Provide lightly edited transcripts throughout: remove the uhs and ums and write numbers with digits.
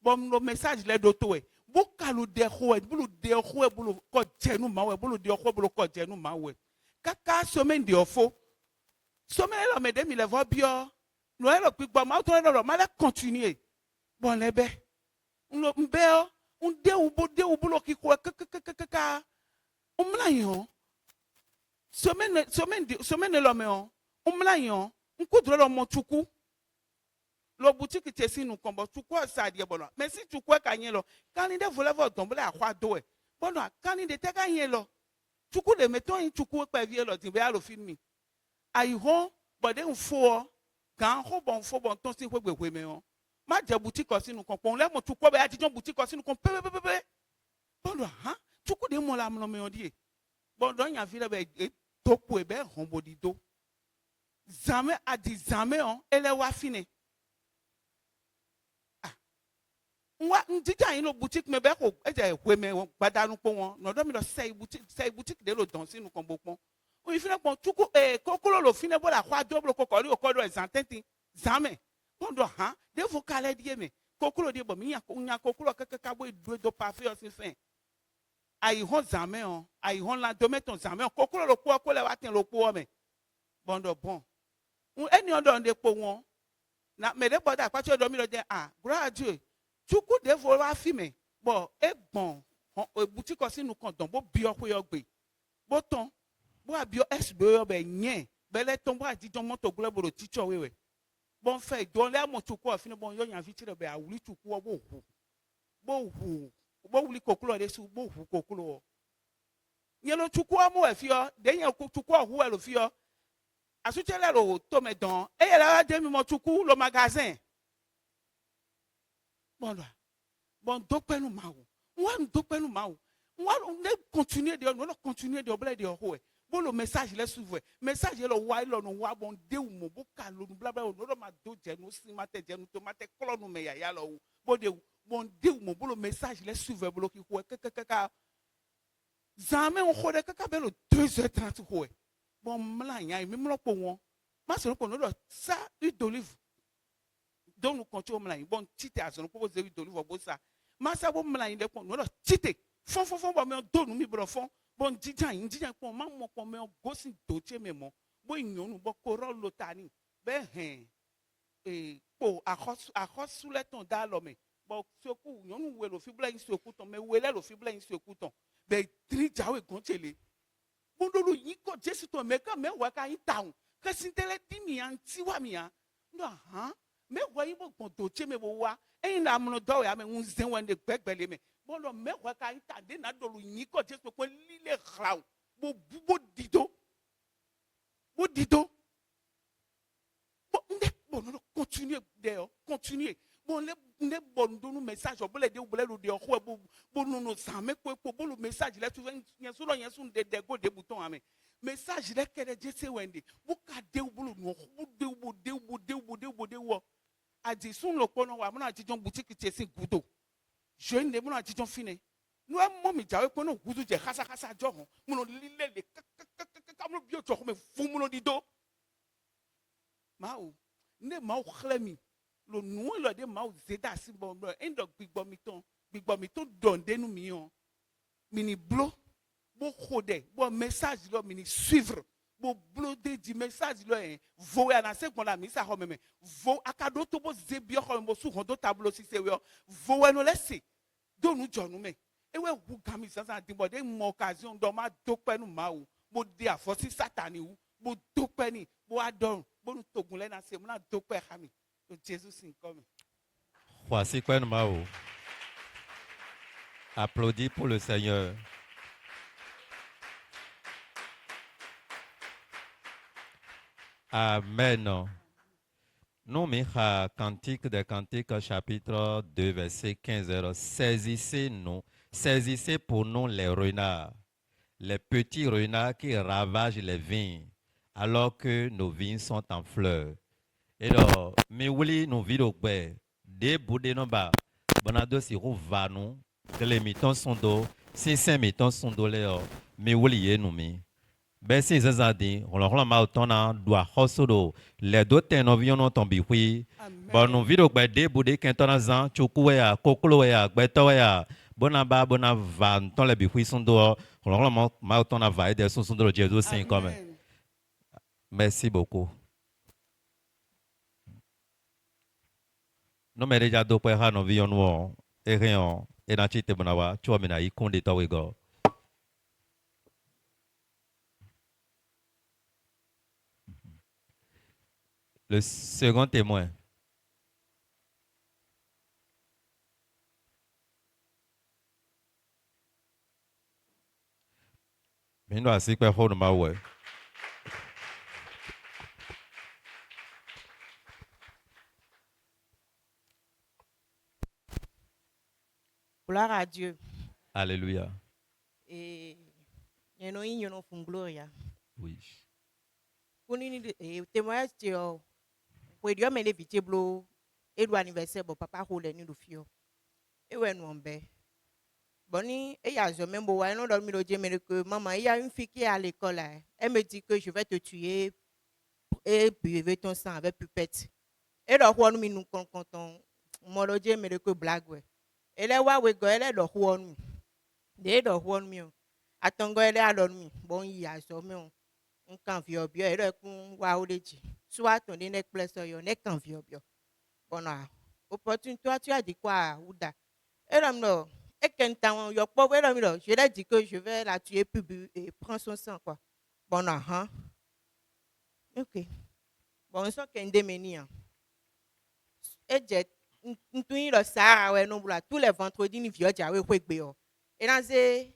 Bon, le message là d'auto. Bokalu de hoe, bulu de hoe, bulu ko jenu mawe, bulu de hoe, bulu ko jenu mawe. Kaka semaine de ofo. Semaine là, mesdames, il va bien. Nous allons puis bon, ma autre là, ma la continuer. Bon, les bé. On le mbé, on de ou bulu qui quoi, kaka. On me l'a yon. Semaine là, mais on me l'a yon. On coudre le mon choukou. Le boutique qui est ici nous combat. Tu quoi ça dit bon? Mais si tu quoi gagner là, quand il voulait voir tomber à quoi doit. Bon là, quand il était gagné là, tu coup de mettons un tu quoi pas vieux là, tu vas le film. Aïe hon, bon des faut quand faut bon ton si quoi mais on. Ma dia boutique aussi nous comprend. Là mon tu quoi ba dit boutique aussi nous comprend. Bon là, hein? Tu coup de mon là mais on dit. Bon donc il y a ville ba to pour be rombo di do. Jamais a dit jamais on, elle est wa fini. Moi, ndija ino boutique me beko eje kwe me badanu po won no do mi lo sei boutique de lo don sinu kon bopon o ifina pon tuku kokolo lo fine bo la kwa double kokolo o kodo exantenti zame pon do han de vocale die me kokolo de bo mi nya kokolo kaka bo do parfait osin fin ai hon zame on ai hon la do meton zame on kokolo lo po ko le wa tin lo po me bon do bon eni odo de po won na me de boda pa cho do mi lo de graduate Chuku de vola fime. Bon, et bon, boutique aussi nous comptons. Bon, bio pour yogbe. Bon ton, bon bio SBO ben nyen. Belle tombe à dit mon to globe le teacher wewe. Bon fait, don là mon chuku a fini bon yo yan vite be a wuli chuku bo hu. Bo hu. Bo wuli kokulo de su bo hu kokulo. Yelo chuku a mo e fio, de yan chuku a hu e lo fio. Asuche le lo to me don. E la de mi mon chuku le magasin. Bon là, bon dope nous maou. On dope nous maou. On continuer de, on continuer de obler de hoe. Bon le message là s'ouvre. Message là wa là no wa bon de ou mo boka lo bla bla no ma do je no si mate je no tomate kolo no me ya là ou. Bon de ou mo bon le message là s'ouvre blo ki hoe kaka. Jamais on khode kaka belo 2h30 hoe. Bon mla nya mi mlo po won. Ma so ko no ça huile d'olive. Donc nous continuons à bon tite à son propos de l'olive au ça massa bon mlain de pon no tite fon bon me do mi bro fon bon dijan pon ma mo pon me gosin doche memo bo nyonu bo korol lotani be po akos sous le ton dalome bon soku nyonu we lo fibla in soku ton me we le lo fibla in soku ton be tri jawe gonchele bon do yin ko jesu ton me ka me wa ka in town ka sintele timi anti wa mi an no ha me wa ibo kon doche me bo wa e na amno do ya me unzen wan de gbegbele me bo lo me wa ka ita de na do lu yin ko jesu ko lile khraw bo dido bo no continuer de continuer bon le bon do no message bo le de ho bo no same bo le message là tu yen so de go de bouton ame message là que de jesu wende bo ka de bo no bo de wo adi sun lo pono wa mona jijon boutique ti sin gudo je ne mona jijon fine no mo mi jawe pono gudo je khasa jo hon mono lile le kamlo bio jo me fu mono di do maou ne maou khlemi lo nu lo de maou zeda si bon end of big bomiton don de nu mi on mini blo bo khode bo message lo mini suivre bo blode di message lo vo ya na se kon la mi sa ho meme vo akado to bo zebio ho mo su hondo tableau si se we vo no lesi do nu jonu me e we hu gami sansan di bo de mo occasion do ma dope nu ma o bo de afosi satani wu bo dope ni bo adorun bo nu togun le na se mo na dope hami to Jesus in come. Voici quoi nu ma o. Applaudis pour le Seigneur. Amen. Nous, Micha, Cantique des Cantiques, chapitre 2, verset 15. Saisissez pour nous les renards, les petits renards qui ravagent les vignes, alors que nos vignes sont en fleurs. Et donc, miwili nous vidons des boudés non bas, bonado si rouva nous, que les mitons sont d'eau, si c'est mitons sont d'eau, miwili nous mi. Merci, Zazadi. On l'a mal autant na doit hosodo. Les deux ténovions ont tombé, oui. Bon, nous Amen. vidéo bah des boudé qu'un zan, choukouya, kokoloya, gbetoya, bonaba, bonava, tant les bihuis sont dehors. On l'a mal autant na vaille des sons de Jésus Saint comme. Amen. Merci beaucoup. Nous mais déjà deux points nous vions nous et rien et na chite bonawa, tu vois mena y konde tawego. Le second témoin. Mais nous assez quoi faut nous ma ouais. Gloire à Dieu. Alléluia. Et il y a une gloria. Oui. Pour nous, témoignage, pour Dieu, mais les vitibles, et l'anniversaire, bon, papa roule ni le fio. Et ouais, nous en bé. Bonnie, et il y a jamais beau, elle n'a dormi le Dieu, mais que maman, il y a une fille qui est à l'école, là. Elle me dit que je vais te tuer et buver ton sang avec pupette. Et le roi nous comptons, mon le Dieu, mais que blague, ouais. Et là, ouais, elle est le roi nous. Dès le roi nous. Attends, elle est à l'homme. Bon, il y a jamais. On kan vieux bio et qu'on wa odeji soit ton nek place yo nek kan vieux bio bon opportunité toi tu as dit quoi ouda et l'homme non et qu'un temps yo pauvre l'homme là je l'ai dit que je vais la tuer puis et prends son sang quoi bon hein ok bon ça qu'un démeni et jet tout le sahara ouais non là tous les vendredis ni vieux ja we kwegbe yo et là c'est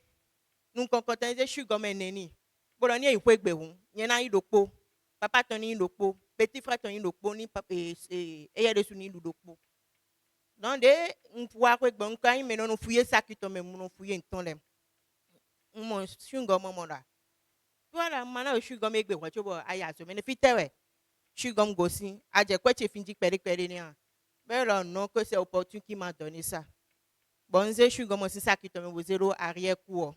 nous concordons je suis comme un neni bon ni e kwegbe hu nye na idokpo papa ton ni idokpo petit frère ton idokpo ni papa et ya de suni idokpo donc de on pouvoir que bon quand il me non fouiller ça qui tombe mon fouiller un ton lem mon sungo maman là toi là mana o sugar me gbe wa chobo aya so me ne fitewe sugar gosi aje kwa che finji pere ni a mais là non que c'est opportun qui m'a donné ça bon c'est sugar mo c'est ça qui tombe zéro arrière cours.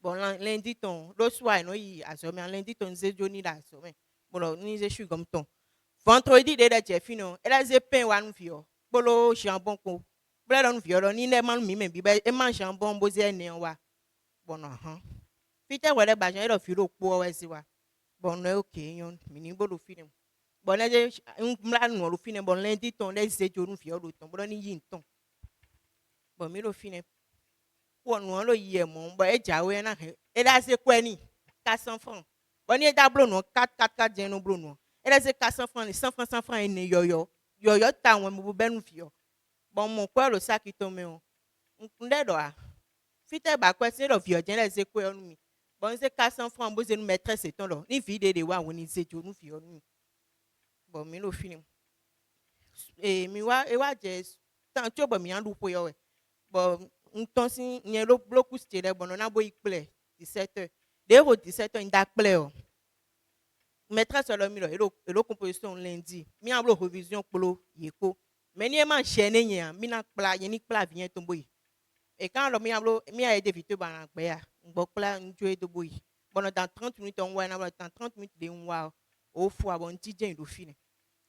Bon, lundi, ton, le soir, non, il a sommet. Lundi, ton, c'est Johnny là, sommet. Bon, nous, je suis comme ton. Vendredi, dès que j'ai fini, elle a zépé ou un vieux. Bolo, jambon, ko. Bla, non, vieux, ni ne man, mi, mais, et man, jambon, bosé, né, wa. Bon, Fite, voilà, bah, j'ai le filo, pour, ouais, c'est wa. Bon, ok, yon, mini, bolo, film. Bon, là, j'ai un blanc, le film, bon, lundi, ton, les c'est Johnny, vieux, le ton, bon, ni yin, ton. Bon, mi, le film. Pour nous le yé mon bah et jawe na et là c'est quoi ni 400 francs bon ni dablo no 4 je no blo no et là c'est 400 francs ni 100 francs et ni yo ta won mu be nu fio bon mon quoi le sac qui tombe on nde do a fite ba quoi c'est le vieux je là c'est quoi nous bon c'est 400 francs bo c'est nous mettre c'est ton là ni vide de wa woni c'est jo nu fio nous bon mi lo fini et mi wa e wa je tant tu bo mi an lu po yo bon nton si nye lo bloku stile bon na boy ple 17h de ho 17h nda ple o maîtresse lo mi lo composition lundi mi a lo révision polo yeko mais ni ma chaîne nya mi na pla ye ni pla vient tombo yi et quand lo mi a aidé vite ba na gbe ya ngbo pla njoe do boy bon dans 30 minutes on wa na dans 30 minutes de on au fois bon tidien do fini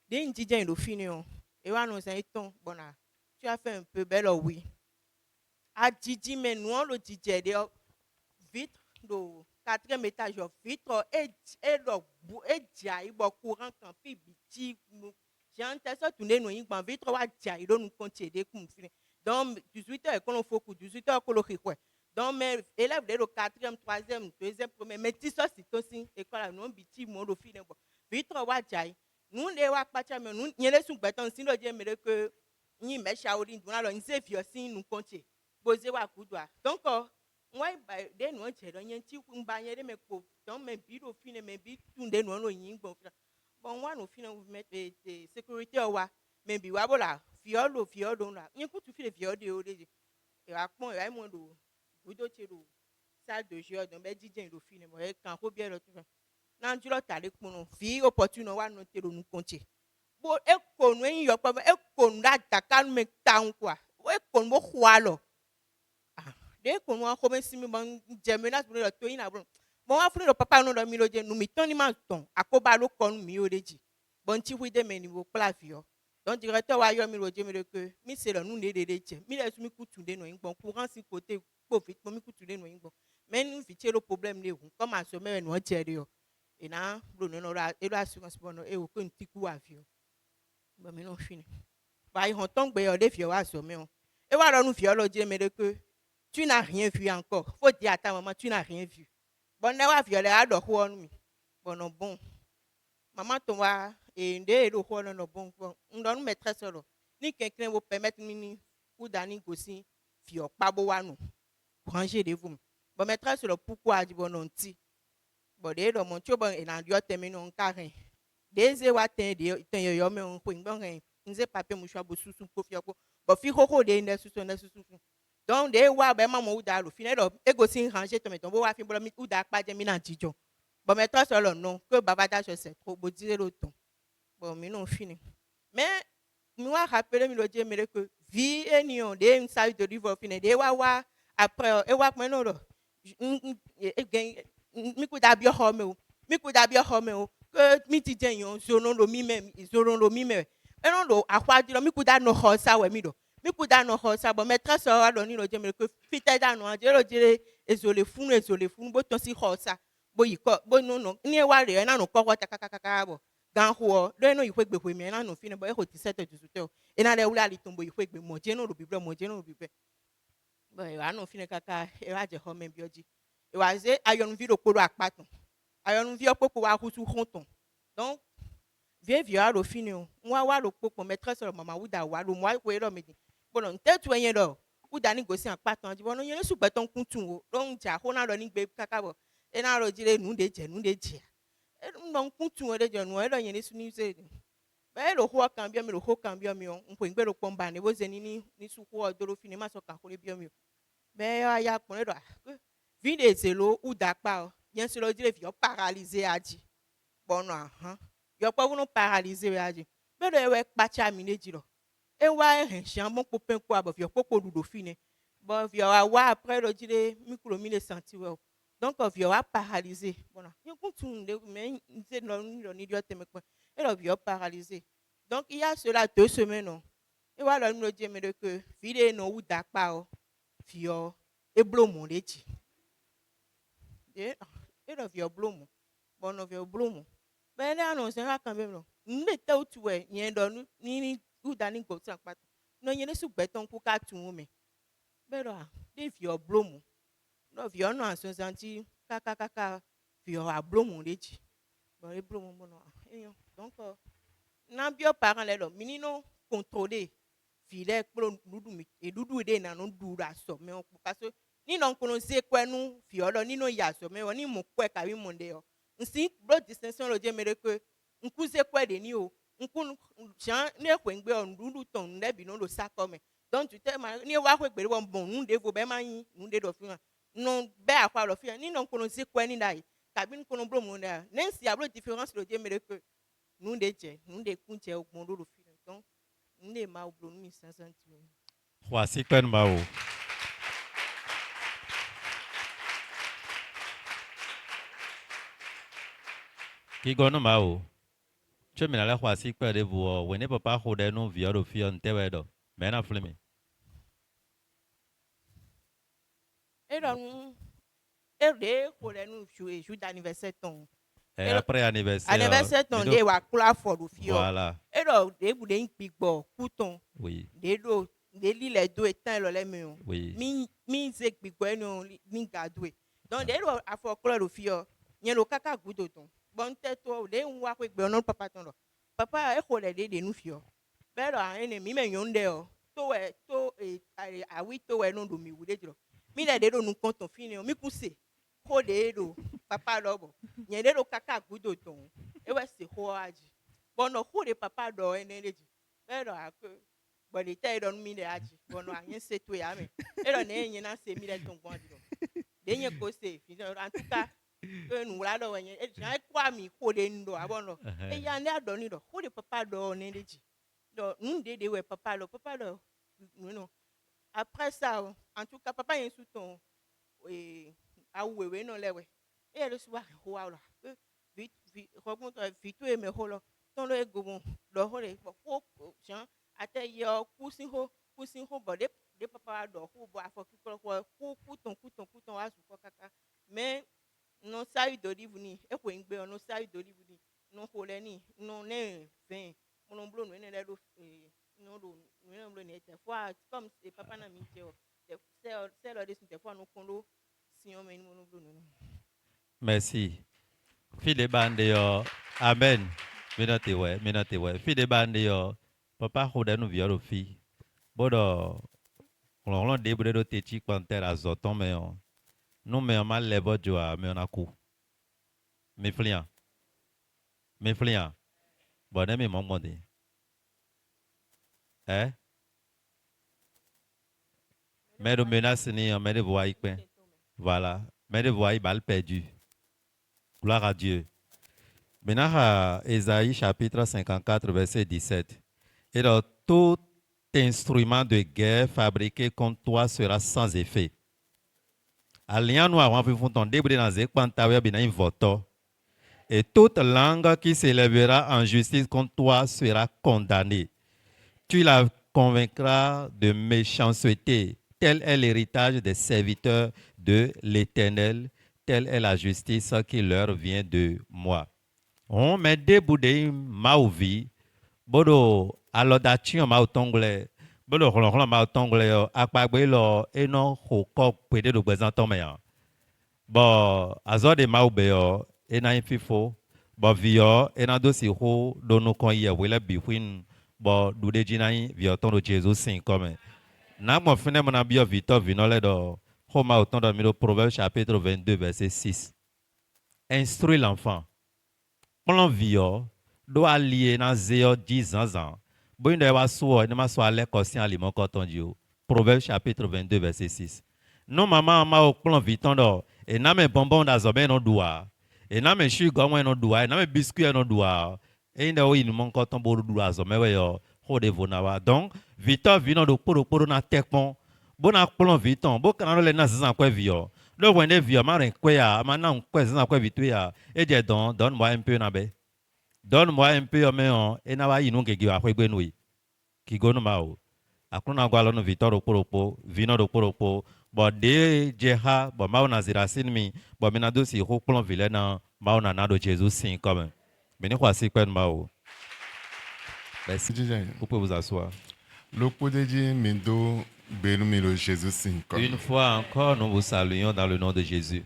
de tidien do fini on et wa no ça ton bon tu as fait un peu belle oui a didi mais nous le DJ de vitre do 4e étage vitre et le et dia ibo courant kan fi biti j'entends ça tourner no yin ban vitre wa dia il nous compter de kum fin donc 18h qu'on faut que 18h qu'on le quoi donc mes élèves de 4e 3e 2e 1er mais ti ça c'est aussi école non biti mo do fin bon vitre wa dia nous les wa pacha mais nous nyele sun beton sin do je me que ni me shauri nous alors ni se fi sin nous compter posé wa kudwa donc moi de no che do yen ti ku mba yen de me ko donc me bi do fine me bi tunde no lo yin gbon bon wa no fine we met the sécurité wa me bi wa bola fiolo la yin ku tu fi fiolo de o de e wa pon e wa mo do gudo che do salle de jeu donc be dj do fine mo e kan ko bien lo tu na njulo tale kunu fi opportune wa no te do nu konche bo e ko nu yin yo pa e ko nu da taka me tan kwa e ko mo khwa lo de ko mo ko me simi ban jeme na to yin abro Bon, wa funu do papa no do mi loje nu mi ton ni ma ton akoba lo ko nu mi o deji. Bon ti wi de me ni wo plavio. Donc directeur wa yo mi loje mi de que mi se lo nu de je. Mi le su mi kutunde no ingbon courant si côté po fit mi kutunde no ingbon. Mais nous vite le problème de vous comme à sommet no tiere yo. Et na bro no ra e lo assurance bon e o ko ntiku avio. Bon mi no fini. Ba i hon ton gbe yo de fio wa sommet on. Et wa lo nu fio lo je mi de que tu n'as rien vu encore. Faut dire à ta maman tu n'as rien vu. Bon ne wa fio le a do ho nu mi. Bon no bon. Maman ton wa et nde do ho no bon. Ndo nu maîtresse lo. Ni quelqu'un vous permettre ni ou dani gosi fio pa bo wa nu. Ranger de vous. Bon maîtresse le pourquoi dit bon non ti. Bon de do mon tio bon e na dio temi no nkarin. Deze wa ten de ten yo me on ko ngbon ren. Nze papier mu shwa bo susu ko fio ko. Bon fi koko de ne susu ne susu. Donc de wa be maman ou da lo fi ne do e gosi ranger to me ton bo wa fi bo mi ou da pa je mi na jijo. Bon maîtresse le non que baba da c'est trop bo dire le ton. Bon mi non fini. Mais mi wa rappeler mi lo je me que vie eni on de une salle de livre fini de wa après e wa me no do mi ku da bi ho me o mi ku da bi ho me o que mi ti je yan zono lo mi me e no do akwa di lo mi ku da no ho sa we mi do mi ku da no ho sa bo maîtresse wa lo ni lo je me que fite da no je lo je ezole funu bo ton si ho sa bo yi ko bo no ni e wa re na no ko ko ta bo gan ho do no yi kwe gbe mi na no fini bo e ho ti set to so e na le wula li ton bo yi kwe gbe mo je no lo bi bre bon e wa no fini kaka e wa je ho me bi oji e wa ze ayon vi do koro apaton ayon vi opoko wa husu honton donc vie a lo fini o wa lo popo maîtresse mama uda wa lo mo we lo me bon nte tu yen do uda ni gosi apaton ji bon yen su beton kuntun o don ja ho na lo ni gbe kaka bo e na lo jire nu de je e no kuntun o de je nu e lo yen su ni se be lo ho kan bi mi lo ho kan bi mi o npo ngbe lo pomba ni bo ze ni su ho do lo fini ma so kan ho le bi mi o be ya pon e do vi de zelo ou dapa yen se lo dire vi paralysé aji bon no yo pa wono paralysé aji be do e pa cha mi neji lo e wa hen sian bon popin ko abo vi popo du do fine bon vi wa après lo dire micro mi le senti we donc vi wa paralysé bon yo kuntun de mais c'est no ni dio teme ko e lo vi paralysé donc il y a cela 2 semaines non e wa lo dire me de que vi de no ou dapa o vi e blo mon leji e lo vi oblomo bon no vi oblomo be na no se ha kan be no nle te otu e yen do ni u da ni go san pat no yen su gbeton ku ka tun me be do de vi oblomo no vi ono aso santi kaka vi oblomo leji bon e blomo mo no eyan donc na bio parent le lo minino contrôler vi le pro dudu mi e dudu de na no dura so me o parce que ni non kono se kwenu fiolo ni no ya so me oni mo kwe ka wi monde yo nsi bro distinction lo je mere que nku se kwe de ni o nku jan ne kwe ngbe on dudu ton ne bi no lo sa come donc tu te ma ni wa kwe gbe won bon nu de vo be ma yin nu de do fi no be akwa lo fi ni non kono se kwe ni dai ka bi kono bro mo na nensi abro différence lo je mere que nu de je nu de kun je ogbon lo fi donc nu de ma oblo nu 500 Wa si pen ma o. Ki gono ma o. Tu me la wa si pe de vous when papa ho de no via do fi on te we do. Me na flemi. Et donc, et pour nous jouer d'anniversaire ton. Et après anniversaire. Anniversaire ton de wa kula for do fio. Voilà. Et donc de bu de pigbo couton. Oui. De do de li les deux étant le le me. Oui. Mi ze pigbo no ni gadwe. Donc de do afo kula do fio. Yen lo kaka gudo ton. Bon tête to de wa ko gbe no papa ton lo. Papa e ko le de nu fio. Pero ene mi me yonde o. To e to a wi to e no do mi wude jiro. Mi le de do nu konton fini o mi kuse ko de do papa lobo yen de do kaka gudo ton e we se ho aji bono ko de papa do eneleji e do ak bo de te do mi de aji bono ayen se to ya me e do na yen na se mi le ton gon do de yen ko se fi en tout cas que nu la do yen e jan kwa mi ko de ndo abono e ya ne ado ni do ko de papa do eneleji do nu de we papa lo no après ça en tout cas papa yen sous ton awewe no lewe e le suba ho ala vi remonte vito e me holo ton le gomo do ho le ko jan ate yo kusin ho bo de papa do ho bo afo ku ton asu ko kaka mais no sai d'olive ni e ko ngbe no sai d'olive ni no ho le ni no ne vin mon blo no ne le do no do no blo ni te fois comme papa na mi je o c'est le des fois no kondo si on me mon blo no. Merci. Fille de bande yo. Amen. Minate ouais. Fille de bande yo. Papa hoda nous via fi. Bodo. On débré de techi panter azoton mais on. Nous mais on mal levo joa mais on a coup. Me flian. Bon mais mon monde. Hein? Mais de menace ni mais de voix voilà. Mais de voix balle perdu. Gloire à Dieu. Maintenant, à Ésaïe chapitre 54, verset 17. Et dans tout instrument de guerre fabriqué contre toi sera sans effet. Alliant nous avons vu ton débris dans les pantaouers bien voto. Et toute langue qui s'élèvera en justice contre toi sera condamnée. Tu la convaincras de méchanceté. Tel est l'héritage des serviteurs de l'Éternel. Telle est la justice qui leur vient de moi. On met des boudins mauvi. Bodo alodation mautongle. Bodo rolon mautongle. Akpagwelo eno hoko pwede do bezanton meya. Bo azo de maubeo ena infifo. Bo vio ena dosi ho dono kon ye wele biwin. Bo dude jinayi vioton do Jesus sin comme. Na mo fine mon abio vito vinole do. Homa autant dans le Proverbe chapitre 22 verset 6. Instruis l'enfant. Plan vio doit lier dans 10 ans. Bon de wa so ne ma so ale conscient aliment coton dio. Proverbe chapitre 22 verset 6. Non maman ma au plan viton do et na me bonbon da zobe no doa. Et na me sugar mo no doa, et na me biscuit no doa. Et inde o mon coton bo doa zobe we yo ho de vonawa. Donc viton vino do poro na tekpon. Bon a plan viton, bon quand le na zan kwa vio. Le wende vio ma ren kwa ya, ma na kwa zan kwa vitu ya. Et je donne-moi un peu na be. Donne-moi un peu mais on et na wa inu ke giwa kwa gbenui. Ki gonu ma o. Akuna gwa lo no viton do poro vino do poro. Bo de jeha, bo ma na zirasin mi, bo mina do si ho plan vile na ma na na do Jesus sin comme. Meni kwa si kwen ma o. Merci. Vous pouvez vous asseoir. Le poder de Mindo Benumilo Jésus Sinko. Une fois encore, nous vous saluons dans le nom de Jésus.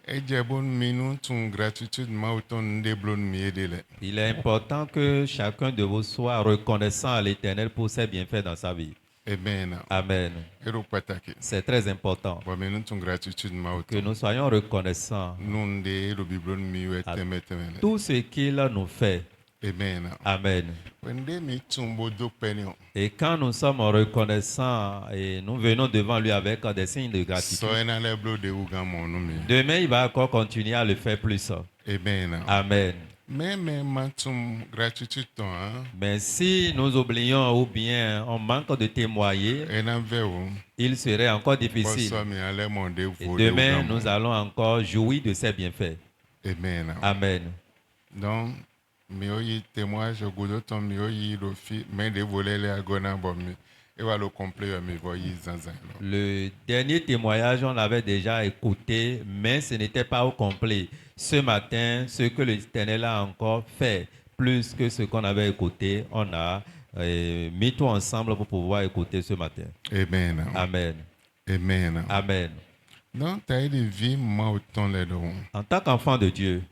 Et Jabon Minou, ton gratitude, Mauton Deblon Miedele. Il est important que chacun de vous soit reconnaissant à l'Éternel pour ses bienfaits dans sa vie. Amen. Amen. Ero pataki. C'est très important Bon, Minou, ton gratitude, que Mauton. nous soyons reconnaissants Non de le Biblon Miou à Temetemele. tout ce qu'il nous fait. Amen. Amen. Wende mi tumbo do penio. Et quand nous sommes reconnaissants et nous venons devant lui avec des signes de gratitude, So ena leblo de Ugamon. demain il va encore continuer à le faire plus. Amen. Amen. Mais matum gratitude ton, hein. Mais si nous oublions ou bien on manque de témoigner, Ena veo. il serait encore difficile. Bosso mi ale monde Et vo. demain, nous allons encore jouir de ses bienfaits. Amen. Amen. Donc, mi oyi témoignage godo ton mi oyi lo fi mais de voler les agona bomi et va le complet mi voyi zanzan. Le dernier témoignage, on l'avait déjà écouté, mais ce n'était pas au complet. Ce matin, ce que l'Éternel a encore fait, plus que ce qu'on avait écouté, on a mis tout ensemble pour pouvoir écouter ce matin. Amen. Amen. Amen. Amen. Donc, tu as des vies mauton les dons. En tant qu'enfant de Dieu,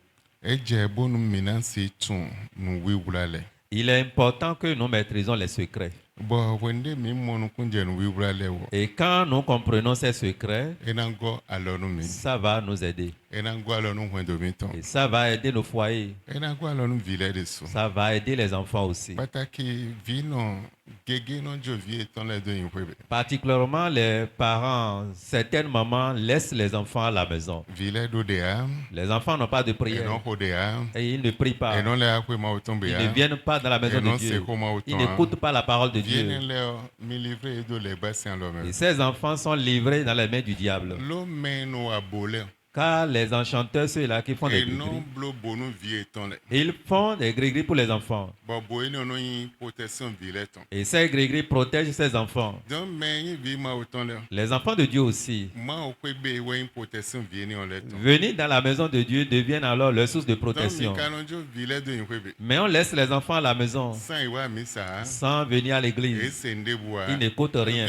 Et j'ai bon nous maintenant c'est tout nous oui oulale. il est important que nous maîtrisons les secrets. Bon, wende mi mon kunje nous oui oulale wo. Et quand nous comprenons ces secrets, Et nango alors nous mi. ça va nous aider. Et nango alors nous wende mi ton. Et ça va aider nos foyers. Et nango alors nous vile de sous. Ça va aider les enfants aussi. Pataki vi non gege non jo vi eton les deux in webe. Particulièrement les parents, certaines mamans laissent les enfants à la maison. Vile do de am. Les enfants n'ont pas de Et prière non ho de am. et ils ne prient pas. Et non les akwe mauton be Ils am. ne viennent pas dans la maison Et non de c'est Dieu. comment autant. Ils n'écoutent pas la parole de Dieu. Viennent les mi livrer de les bassin l'homme. Et ces enfants sont livrés dans les mains du diable. L'homme no abole. Car les enchanteurs, ceux-là qui font des Et non, gris-gris, blo bonu vie étant là. ils font des gris-gris pour les enfants. Bon, boy, non, non, une protection vie étant. Et ces gris-gris protègent ces enfants. Donc, mais une vie ma autant là. Les enfants de Dieu aussi. Moi, au Québec, ouais, une protection vie en l'étant. Venir dans la maison de Dieu deviennent alors leur source de Donc, protection. mais quand on vie là de une Québec. Mais on laisse les enfants à la maison Sans y voir mis ça. sans venir à Et l'église. c'est une déboire. Ils n'écoutent rien.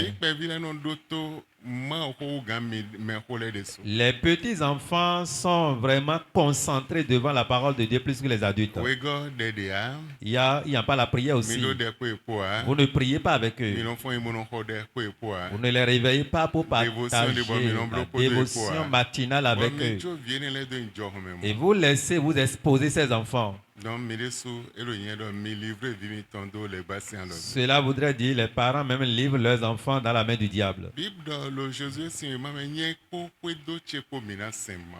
Les petits enfants sont vraiment concentrés devant la parole de Dieu plus que les adultes. Il n'y a pas la prière aussi. Vous ne priez pas avec eux. Vous ne les réveillez pas pour partager la dévotion matinale avec eux. Et vous laissez vous exposer ces enfants. Cela voudrait dire les parents même livrent leurs enfants dans la main du diable.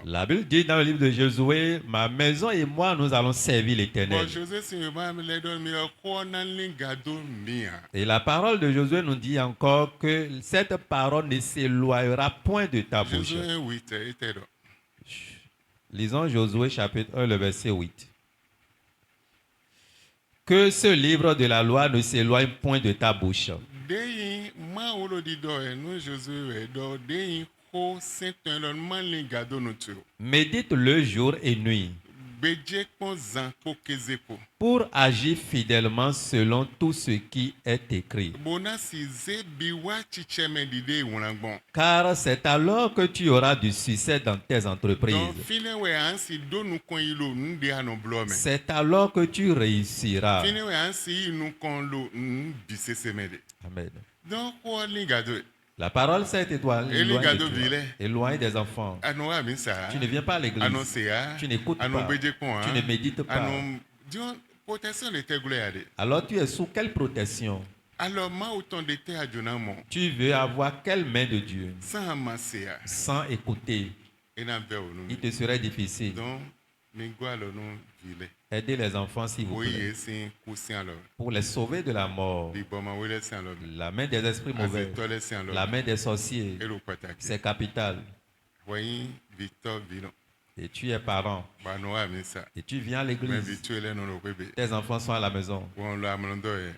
La Bible dit dans le livre de Josué, ma maison et moi nous allons servir l'Éternel. Et la parole de Josué nous dit encore que cette parole ne s'éloignera point de ta bouche. Lisons Josué chapitre 1, le verset 8. Que ce livre de la loi ne s'éloigne point de ta bouche. Médite-le jour et nuit pour agir fidèlement selon tout ce qui est écrit. Car c'est alors que tu auras du succès dans tes entreprises. C'est alors que tu réussiras. Amen. La parole, c'est étoile. Éloigne des enfants. Tu ne viens pas à l'église. Tu n'écoutes pas. Tu ne médites pas. Alors tu es sous quelle protection? Tu veux avoir quelle main de Dieu? Sans écouter. Il te serait difficile. Aidez les enfants s'il vous plaît. Pour les sauver de la mort. La main des esprits mauvais. La main des sorciers. C'est capital. Et tu es parent. Et tu viens à l'église. Tes enfants sont à la maison.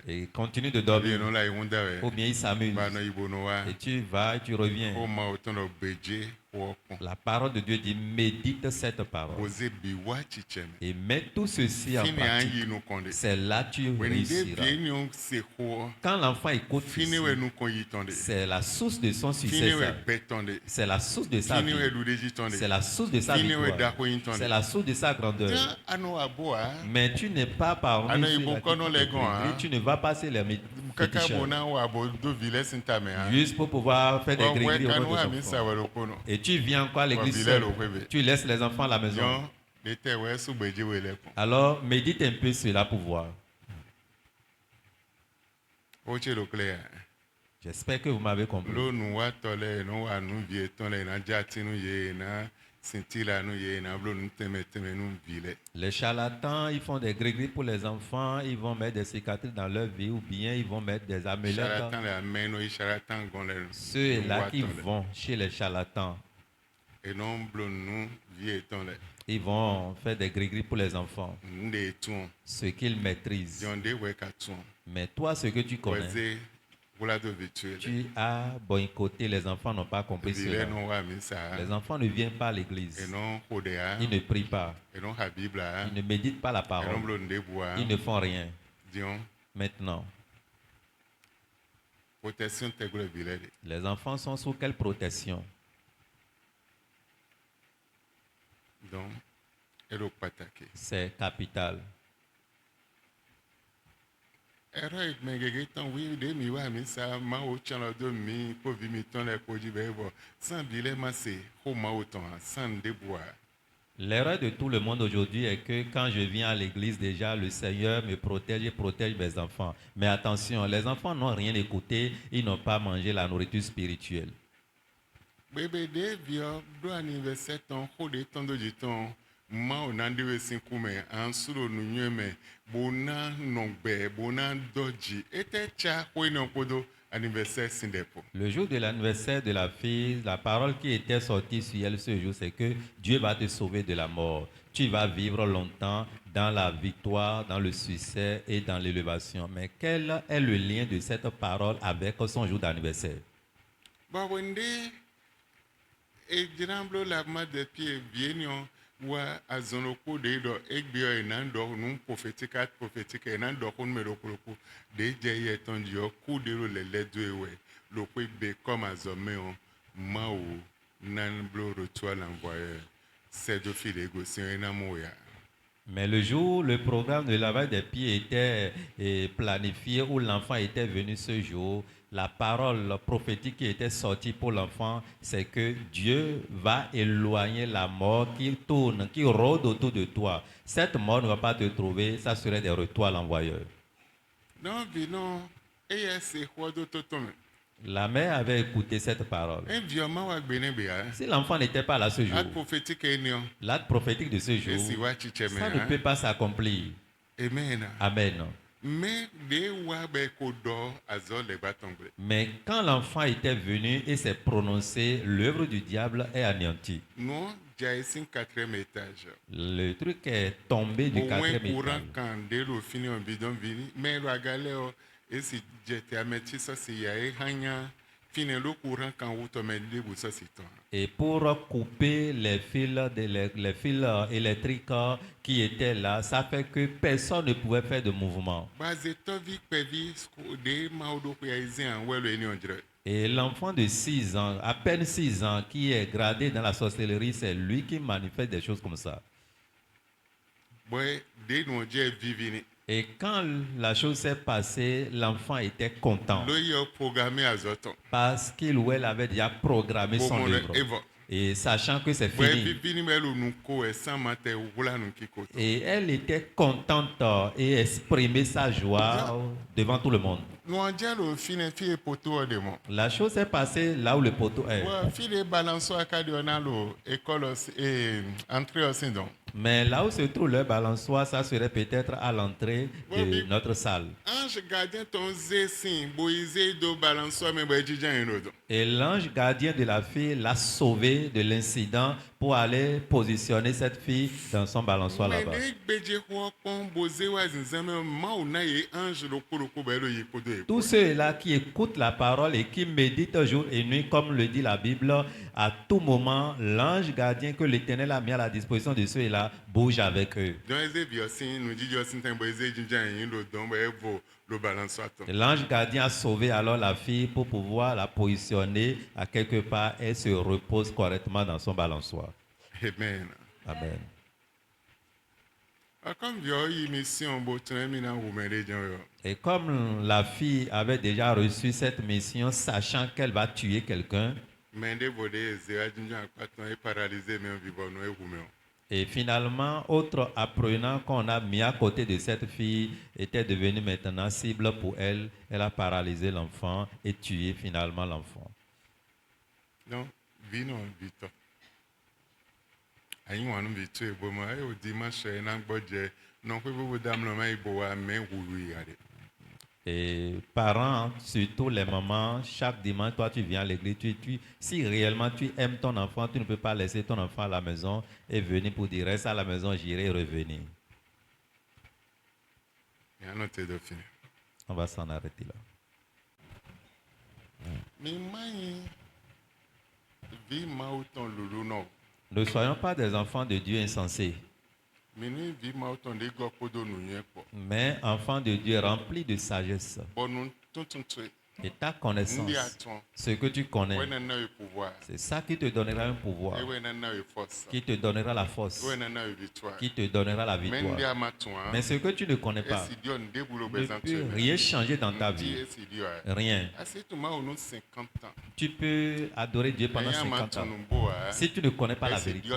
Et ils continuent de dormir. Ou bien ils s'amusent. Et tu vas et tu reviens. La parole de Dieu dit médite cette parole. Et mets tout ceci en pratique. C'est là que tu réussiras. Quand l'enfant écoute ceci, c'est la source de son succès. C'est la source de sa vie. C'est la source de sa victoire. C'est la source de sa grandeur. Mais tu n'es pas parmi ceux-là qui tu ne vas pas passer les féticheurs. Juste pour pouvoir faire des gris-gris au nom des enfants. Et tu viens encore à l'église seul. Tu laisses les enfants à la maison. Alors médite un peu cela pour voir. J'espère que vous m'avez compris. Les charlatans, ils font des gris-gris pour les enfants, ils vont mettre des cicatrices dans leur vie ou bien ils vont mettre des amulettes. Ceux-là qui vont chez les charlatans, ils vont faire des gris-gris pour les enfants, ce qu'ils maîtrisent. Mais toi, ce que tu connais, tu as boycotté, les enfants n'ont pas compris cela. Les enfants ne viennent pas à l'église. Ils ne prient pas. Ils ne méditent pas la parole. Ils ne font rien. Maintenant, les enfants sont sous quelle protection? C'est capital. L'erreur de tout le monde aujourd'hui est que quand je viens à l'église, déjà le Seigneur me protège et protège mes enfants. Mais attention, les enfants n'ont rien écouté, ils n'ont pas mangé la nourriture spirituelle. anniversaire sin depo. Le jour de l'anniversaire de la fille, la parole qui était sortie sur elle ce jour, c'est que Dieu va te sauver de la mort. Tu vas vivre longtemps dans la victoire, dans le succès et dans l'élévation. Mais quel est le lien de cette parole avec son jour d'anniversaire? Ba wende e jinamblo la ma de pied bien wa azonoko de do egbio enando num prophétique prophétique enando kon me lokoko de je yeton dio ku de le ledo ewe lo pe be comme azome on ma o nan blo retour l'envoyeur c'est de fil négocier en moya. Mais le jour, le programme de lavage des pieds était planifié, où l'enfant était venu ce jour, la parole prophétique qui était sortie pour l'enfant, c'est que Dieu va éloigner la mort qui tourne, qui rôde autour de toi. Cette mort ne va pas te trouver, ça serait des retours à l'envoyeur. Non, non, et c'est quoi d'autre tome. La mère avait écouté cette parole. Un violement wa gbene bia. Si l'enfant n'était pas là ce jour, L'acte prophétique est nion. l'acte prophétique de ce jour, Et si wa chicheme. ça ne peut pas s'accomplir. Amen. Amen. Mais de wa be ko do azol le batombre. Mais quand l'enfant était venu et s'est prononcé, l'œuvre du diable est anéantie. Non, j'ai 4e étage. Le truc est tombé du Au moins 4e courant étage. quand de lo fini on bidon vini, mais la galère et si j'étais à mettre ça c'est ya e hanya fini le courant quand vous te mettez de ça c'est toi. Et pour couper les fils, les fils électriques qui étaient là, ça fait que personne ne pouvait faire de mouvement. Basé to vi pevi de maudo ko ya izin welo eni on dire. Et l'enfant de 6 ans, à peine 6 ans, qui est gradé dans la sorcellerie, c'est lui qui manifeste des choses comme ça. Boy de no je vivini. Et quand la chose s'est passée, l'enfant était content Lo yo programmé azoton. parce qu'il ou elle avait déjà programmé Bon son mon œuvre. evo. Et sachant que c'est Boy fini. vivini melo nuko e sans mate wula nukiko. Et elle était contente et exprimait sa joie devant tout le monde. Nous on dit le fini fi poto de mon. La chose s'est passée là où le poteau est. Ouais, fi de balanço akadionalo école et entrée au Sindon. Mais là où se trouve le balançoire, ça serait peut-être à l'entrée de notre salle. Ange gardien ton zessin, boisé do balanço mais boy étudiant un autre. Et l'ange gardien de la fille l'a sauvée de l'incident pour aller positionner cette fille dans son balançoire Mais là-bas. dès beje ko kon bosé wa zinzame ma ona ye ange lo ko ba lo ye ko do. Tous ceux-là qui écoutent la parole et qui méditent jour et nuit, comme le dit la Bible, à tout moment, l'ange gardien que l'Éternel a mis à la disposition de ceux-là bouge avec eux. Dans les biosin, nous dit biosin tan boisé étudiant un lo don ba evo le balançoire. Et l'ange gardien a sauvé alors la fille pour pouvoir la positionner à quelque part et se repose correctement dans son balançoire. Amen. Amen. Comme vio mission bo tremina ou mele jan yo. Et comme la fille avait déjà reçu cette mission, sachant qu'elle va tuer quelqu'un, Mende vodé zéa jinjan patron est paralysé mais vivant no e hume. et finalement, autre apprenant qu'on a mis à côté de cette fille était devenu maintenant cible pour elle. Elle a paralysé l'enfant et tué finalement l'enfant. Non, vino vito. Ayi wanu vito e bo ma e o dimanche na gbodje non pe bo dam lo mai bo wa men wulu yade. Et parents, surtout les mamans, chaque dimanche, toi tu viens à l'église, si réellement tu aimes ton enfant, tu ne peux pas laisser ton enfant à la maison et venir pour dire reste à la maison, j'irai et revenir. Ya no te do fini. On va s'en arrêter là. Mi mai vi ma uton lulu no. Ne soyons pas des enfants de Dieu insensés, Mi ni vi ma uton de go kodo nu yen po. mais enfants de Dieu remplis de sagesse. Bon nous tuntun tue. Et ta Ndi connaissance, aton. ce que tu connais, Ouais na e pouvoir. c'est ça qui te donnera un pouvoir, E ouais na e force. qui te donnera la force, Ouais na e victoire. qui te donnera la Men victoire. ndi amaton. Mais ce que tu ne connais pas Esi dio nde bulo ne bezan peut tue. rien changer dans ta Ndi vie. esi dio. Rien. Asi tu ma onu 50 ans. Tu peux adorer Dieu pendant 50 ans. Si tu ne connais pas la vérité,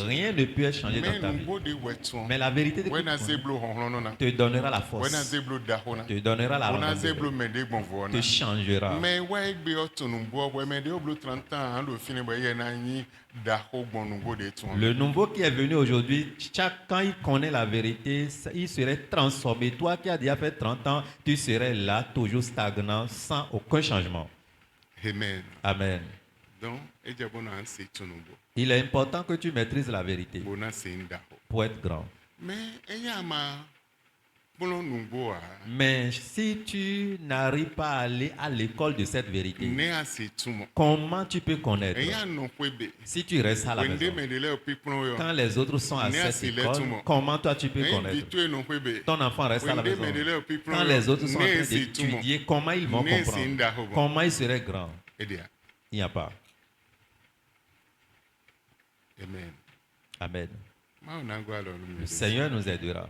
rien ne peut changer dans ta vie. Mais la vérité que tu connais te donnera la force, te donnera la renommée, vona te changera. mais ouais egbe otunu bo ouais mais de oblo 30 ans ando fini bo ye na nyi da ho gbonu go de tun Le nouveau qui est venu aujourd'hui, quand il connaît la vérité, il serait transformé. Toi qui as déjà fait 30 ans, tu serais là, toujours stagnant, sans aucun changement. amen Amen. donc eje bona se tunu bo Il est important que tu maîtrises la vérité bona se nda ho pour être grand. mais eya ma bolo nungbo a Mais si tu n'arrives pas à aller à l'école de cette vérité, ne a se tumo comment tu peux connaître? eya no kwebe Si tu restes à la wende maison, me de le pipno yo quand les autres sont à Né cette asile école, tumo. comment toi tu peux eyi connaître? bitue no kwebe Ton enfant reste à la wende maison. me de le pipno Quand yo les autres sont en ne train se tumo d'étudier, comment ils vont Ne se comprendre? ndahobo. Comment ils seraient grands? edia Il n'y a pas. amen Amen. ma ona go alo Le Seigneur nous aidera.